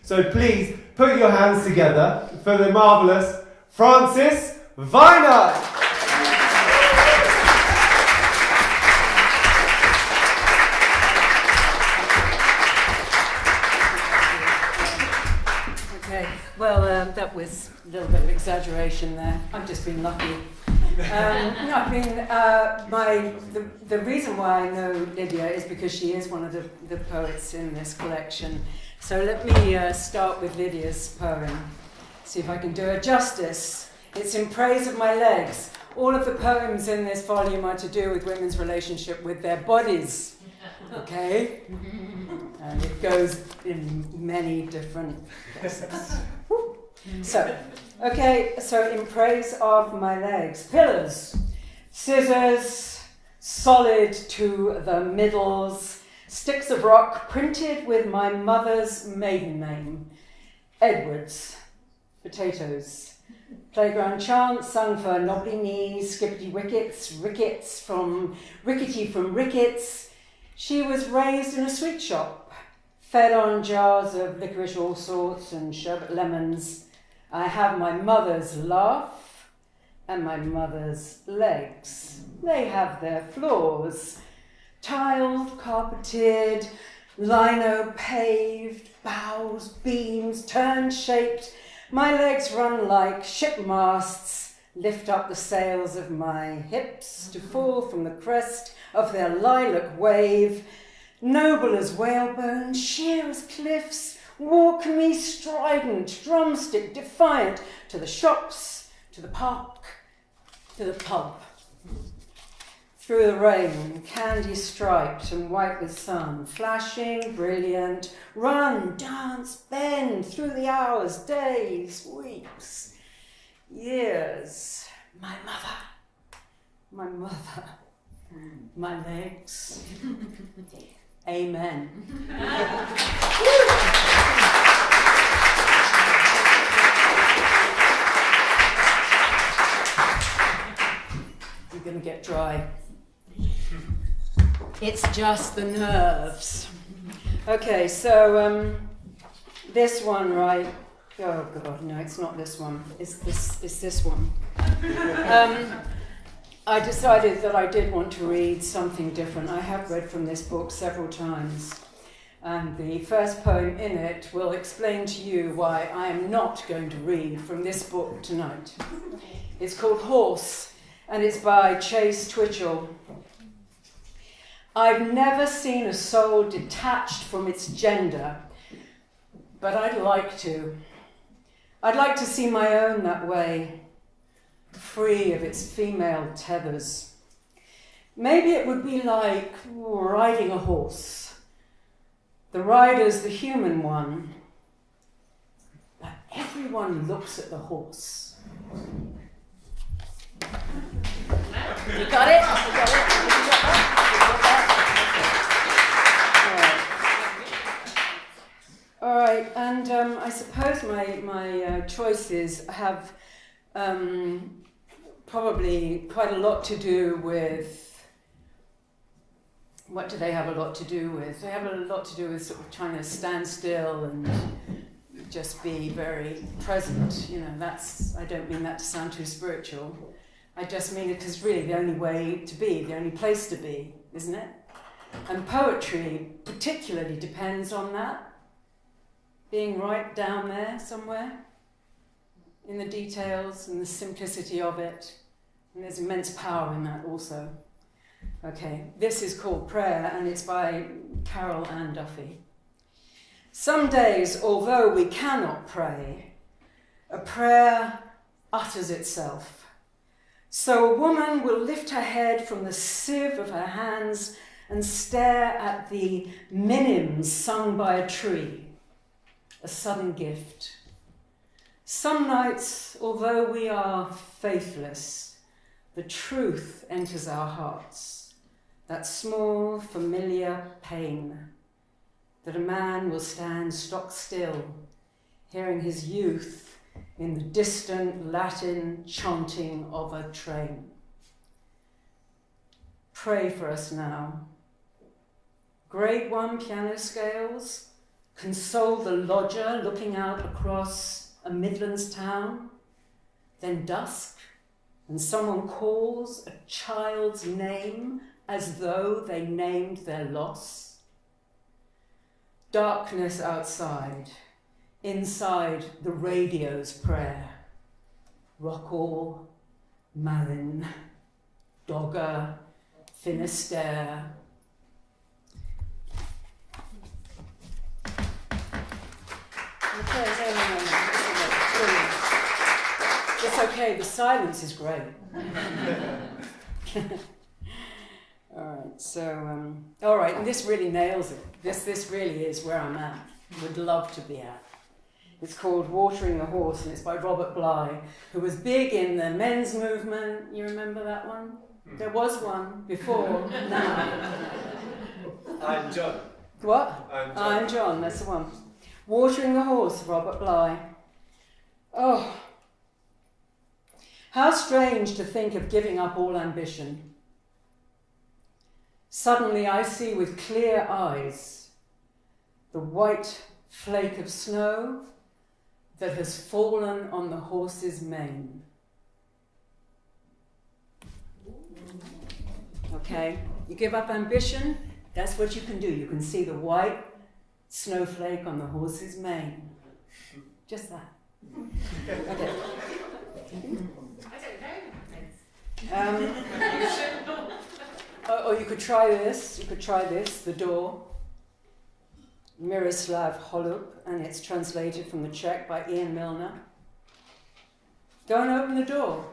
So please put your hands together for the marvellous Frances Viner. Okay, well, that was a little bit of exaggeration there. I've just been lucky. The reason why I know Lydia is because she is one of the poets in this collection. So let me start with Lydia's poem, see if I can do her justice. It's In Praise of My Legs. All of the poems in this volume are to do with women's relationship with their bodies, okay? And it goes in many different places. So In Praise of My Legs. Pillars, scissors, solid to the middles, sticks of rock printed with my mother's maiden name, Edwards. Potatoes, playground chants sung for knobbly knees, skippity wickets, rickety from rickets. She was raised in a sweet shop, fed on jars of licorice all sorts and sherbet lemons. I have my mother's laugh and my mother's legs. They have their flaws. Tiled, carpeted, lino paved, bows, beams, turn-shaped. My legs run like ship masts, lift up the sails of my hips to fall from the crest of their lilac wave. Noble as whalebone, sheer as cliffs, walk me strident, drumstick defiant, to the shops, to the park, to the pub. Through the rain, candy striped and white with sun, flashing, brilliant, run, dance, bend, through the hours, days, weeks, years. My mother, my legs. Amen. You're going to get dry. It's just the nerves. Okay, so this one, right? Oh God, no, it's not this one. It's this one. I decided that I did want to read something different. I have read from this book several times, and the first poem in it will explain to you why I am not going to read from this book tonight. It's called Horse, and it's by Chase Twitchell. I've never seen a soul detached from its gender, but I'd like to. I'd like to see my own that way, free of its female tethers. Maybe it would be like riding a horse. The rider's the human one, but everyone looks at the horse. You got it? You got it? You got that? All right, and I suppose my choices have probably quite a lot to do with, what do they have a lot to do with? They have a lot to do with sort of trying to stand still and just be very present. You know, I don't mean that to sound too spiritual. I just mean it is really the only way to be, the only place to be, isn't it? And poetry particularly depends on that, being right down there somewhere, in the details and the simplicity of it. And there's immense power in that also. Okay, this is called Prayer, and it's by Carol Ann Duffy. Some days, although we cannot pray, a prayer utters itself. So a woman will lift her head from the sieve of her hands and stare at the minims sung by a tree, a sudden gift. Some nights, although we are faithless, the truth enters our hearts, that small, familiar pain, that a man will stand stock still, hearing his youth in the distant Latin chanting of a train. Pray for us now. Grade 1 piano scales, console the lodger looking out across a Midlands town, then dusk, and someone calls a child's name as though they named their loss. Darkness outside, inside the radio's prayer. Rockall, Malin, Dogger, Finisterre. Okay, no. It's okay, the silence is great. All right, and this really nails it. This really is where I'm at, would love to be at. It's called Watering the Horse, and it's by Robert Bly, who was big in the men's movement. You remember that one? There was one before now. I'm John. What? I'm John, that's the one. Watering the Horse, Robert Bly. Oh, how strange to think of giving up all ambition. Suddenly I see with clear eyes the white flake of snow that has fallen on the horse's mane. Okay, you give up ambition, that's what you can do. You can see the white snowflake on the horse's mane. Just that. Okay. Or you could try this. You could try this. The Door. Miroslav Holub, and it's translated from the Czech by Ian Milner. Go and open the door.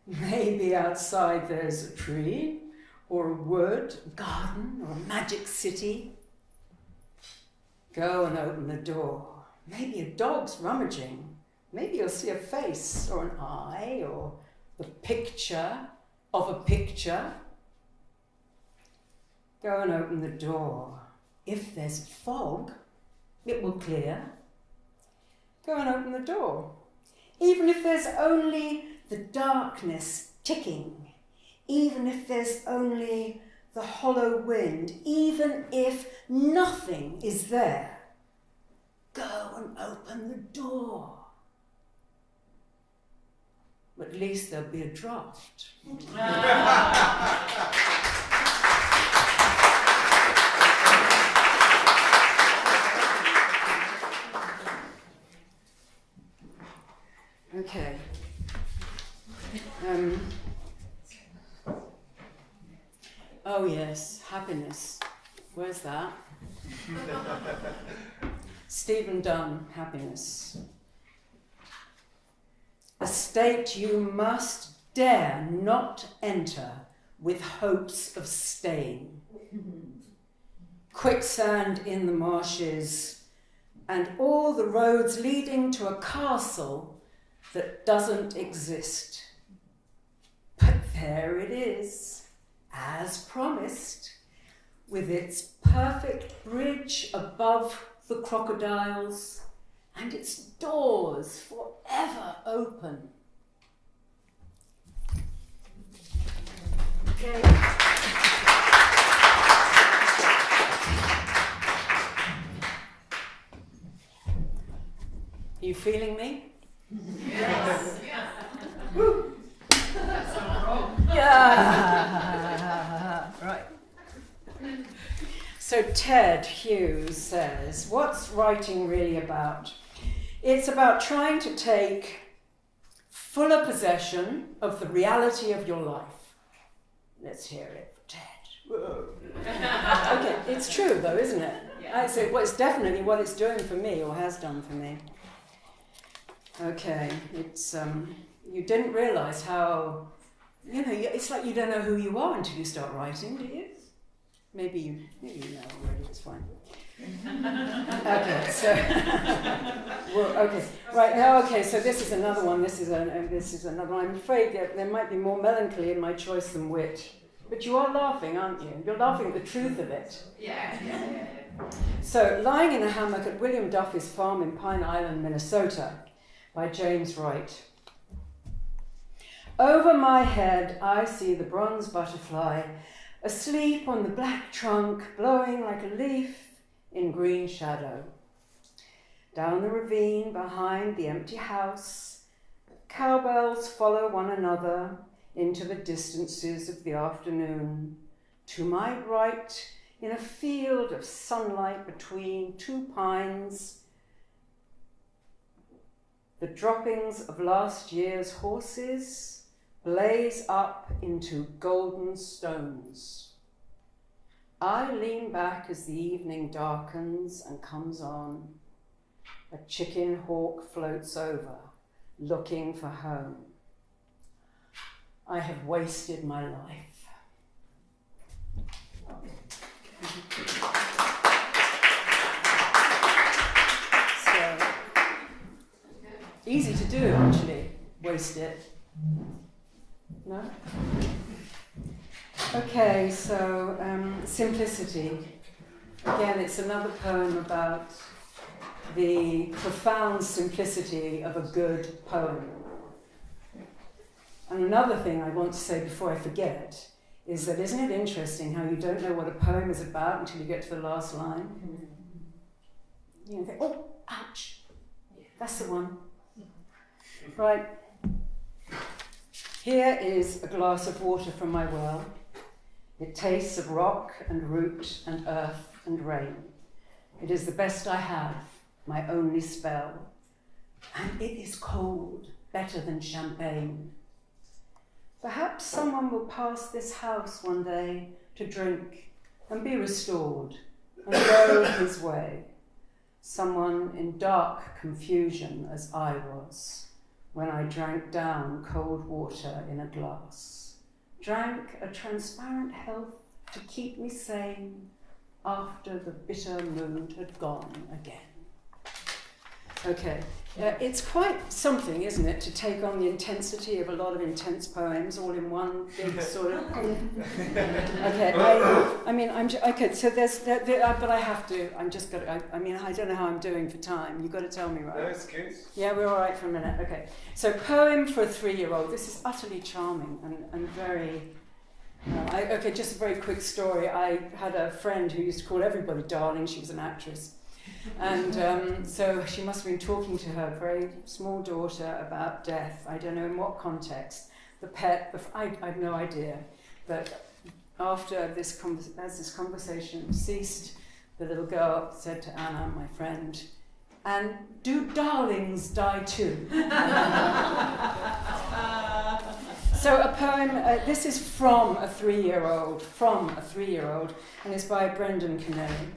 Maybe outside there's a tree, or a wood, a garden, or a magic city. Go and open the door. Maybe a dog's rummaging. Maybe you'll see a face, or an eye, or the picture of a picture. Go and open the door. If there's fog, it will clear. Go and open the door. Even if there's only the darkness ticking, even if there's only the hollow wind, even if nothing is there, go and open the door. At least there'll be a draft. Okay. Oh yes, happiness. Where's that? Stephen Dunn, Happiness. A state you must dare not enter with hopes of staying. Quicksand in the marshes, and all the roads leading to a castle that doesn't exist. But there it is, as promised, with its perfect bridge above the crocodiles and its doors forever open. Okay. You feeling me? Yes. Yes. Woo. Yeah. Right. So Ted Hughes says, what's writing really about? It's about trying to take fuller possession of the reality of your life. Let's hear it for Ted. Whoa. Okay, it's true though, isn't it? Yeah. I'd say, well, it's definitely what it's doing for me, or has done for me. Okay, it's you didn't realise how, it's like you don't know who you are until you start writing, do you? Maybe you know already. It's fine. Okay, so right now. Okay, so this is another one. This is another one. I'm afraid that there might be more melancholy in my choice than wit, but you are laughing, aren't you? You're laughing at the truth of it. Yeah. So, lying in a hammock at William Duffy's farm in Pine Island, Minnesota, by James Wright. Over my head, I see the bronze butterfly, asleep on the black trunk, blowing like a leaf in green shadow. Down the ravine behind the empty house, cowbells follow one another into the distances of the afternoon. To my right, in a field of sunlight between two pines, the droppings of last year's horses blaze up into golden stones. I lean back as the evening darkens and comes on. A chicken hawk floats over, looking for home. I have wasted my life. So, easy to do, actually, waste it. No? Okay, so simplicity. Again, it's another poem about the profound simplicity of a good poem. And another thing I want to say before I forget is that isn't it interesting how you don't know what a poem is about until you get to the last line? You think, oh, ouch, that's the one. Right. Here is a glass of water from my well. It tastes of rock and root and earth and rain. It is the best I have, my only spell. And it is cold, better than champagne. Perhaps someone will pass this house one day to drink and be restored and go his way. Someone in dark confusion as I was when I drank down cold water in a glass. Drank a transparent health to keep me sane after the bitter mood had gone again. Okay, it's quite something, isn't it, to take on the intensity of a lot of intense poems all in one big sort of. Okay, okay. So there's, but I have to. I'm just got. I don't know how I'm doing for time. You've got to tell me, right? No, it's good. Yeah, we're all right for a minute. Okay, so poem for a 3-year-old. This is utterly charming and very. Okay, just a very quick story. I had a friend who used to call everybody darling. She was an actress. And so she must have been talking to her very small daughter about death. I don't know in what context. The pet, I have no idea. But after as this conversation ceased, the little girl said to Anna, my friend, "And do darlings die too?" So a poem, this is from a 3-year-old, and it's by Brendan Kennelly.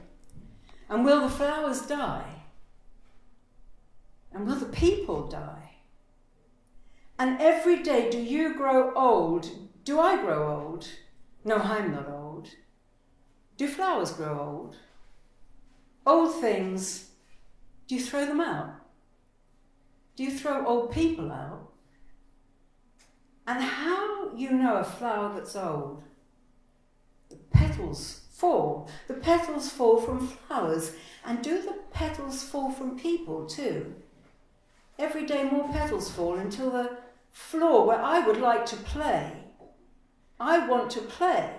And will the flowers die? And will the people die? And every day do you grow old? Do I grow old? No, I'm not old. Do flowers grow old? Old things, do you throw them out? Do you throw old people out? And how you know a flower that's old? The petals fall. The petals fall from flowers. And do the petals fall from people too? Every day more petals fall until the floor where I would like to play, I want to play,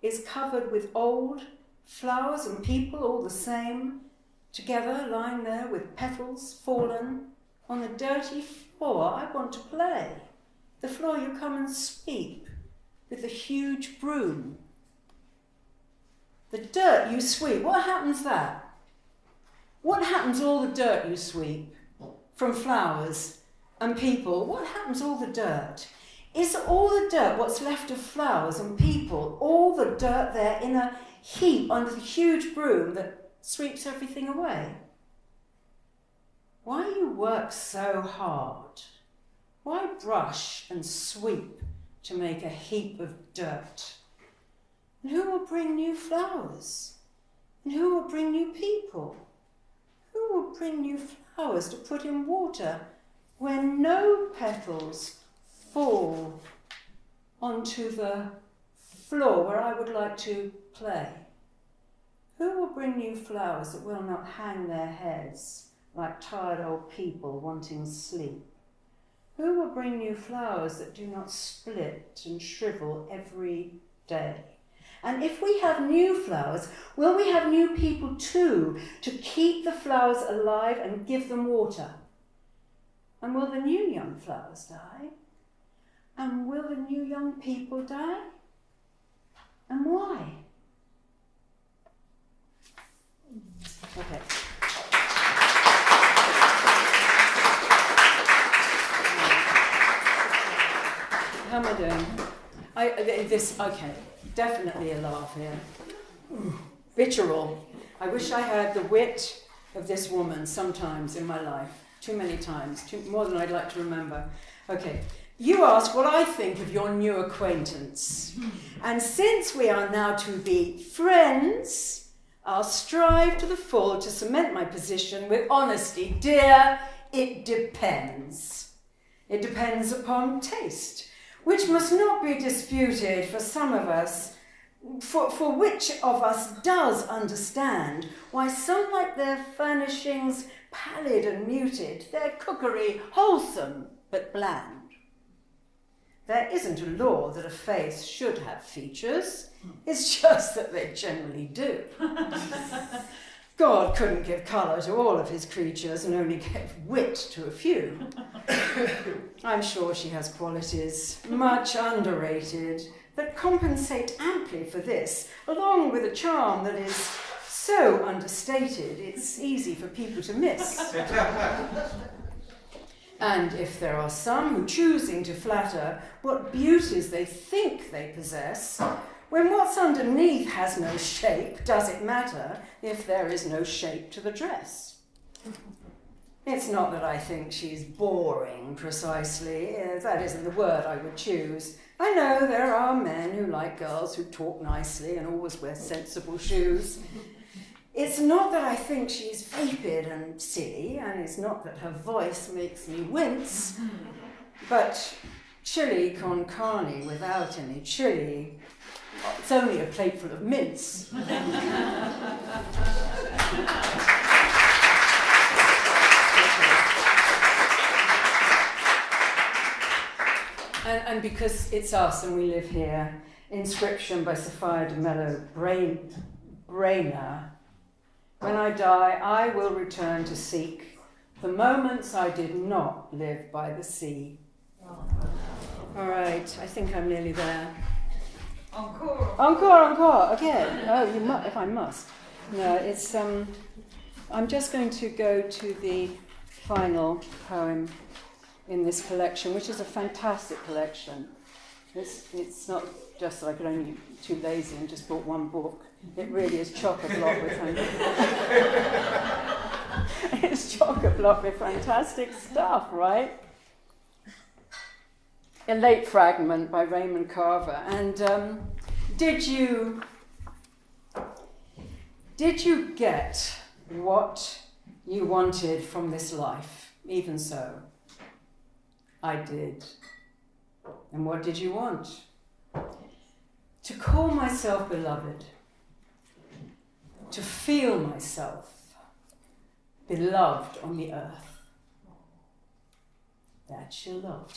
is covered with old flowers and people all the same, together lying there with petals fallen on the dirty floor. I want to play. The floor you come and sweep with the huge broom. The dirt you sweep, what happens that? What happens all the dirt you sweep from flowers and people? What happens all the dirt? Is all the dirt what's left of flowers and people, all the dirt there in a heap under the huge broom that sweeps everything away? Why do you work so hard? Why brush and sweep to make a heap of dirt? And who will bring new flowers? And who will bring new people? Who will bring new flowers to put in water when no petals fall onto the floor where I would like to play? Who will bring new flowers that will not hang their heads like tired old people wanting sleep? Who will bring new flowers that do not split and shrivel every day? And if we have new flowers, will we have new people too to keep the flowers alive and give them water? And will the new young flowers die? And will the new young people die? And why? Okay. How am I doing? Okay, definitely a laugh here. Vitriol. I wish I had the wit of this woman sometimes in my life. Too many times, more than I'd like to remember. Okay, you ask what I think of your new acquaintance. And since we are now to be friends, I'll strive to the full to cement my position with honesty. Dear, it depends. It depends upon taste, which must not be disputed for some of us, for which of us does understand why some like their furnishings pallid and muted, their cookery wholesome but bland. There isn't a law that a face should have features, it's just that they generally do. God couldn't give colour to all of his creatures and only gave wit to a few. I'm sure she has qualities, much underrated, that compensate amply for this, along with a charm that is so understated it's easy for people to miss. And if there are some who choosing to flatter what beauties they think they possess, when what's underneath has no shape, does it matter if there is no shape to the dress? It's not that I think she's boring, precisely. That isn't the word I would choose. I know there are men who like girls who talk nicely and always wear sensible shoes. It's not that I think she's vapid and silly, and it's not that her voice makes me wince, but chili con carne without any chili, it's only a plateful of mince. And because it's us and we live here, inscription by Sophia de Mello Brainer, when I die, I will return to seek the moments I did not live by the sea. All right, I think I'm nearly there. Encore. Encore, again. Oh, if I must. No, it's, I'm just going to go to the final poem in this collection, which is a fantastic collection. It's not just that I could only be too lazy and just bought one book. It really is chock-a-block with it's chock-a-block with fantastic stuff, right? A Late Fragment by Raymond Carver. And did you get what you wanted from this life? Even so, I did. And what did you want? To call myself beloved. To feel myself beloved on the earth. That's your love.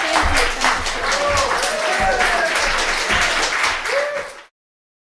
Thank you so much.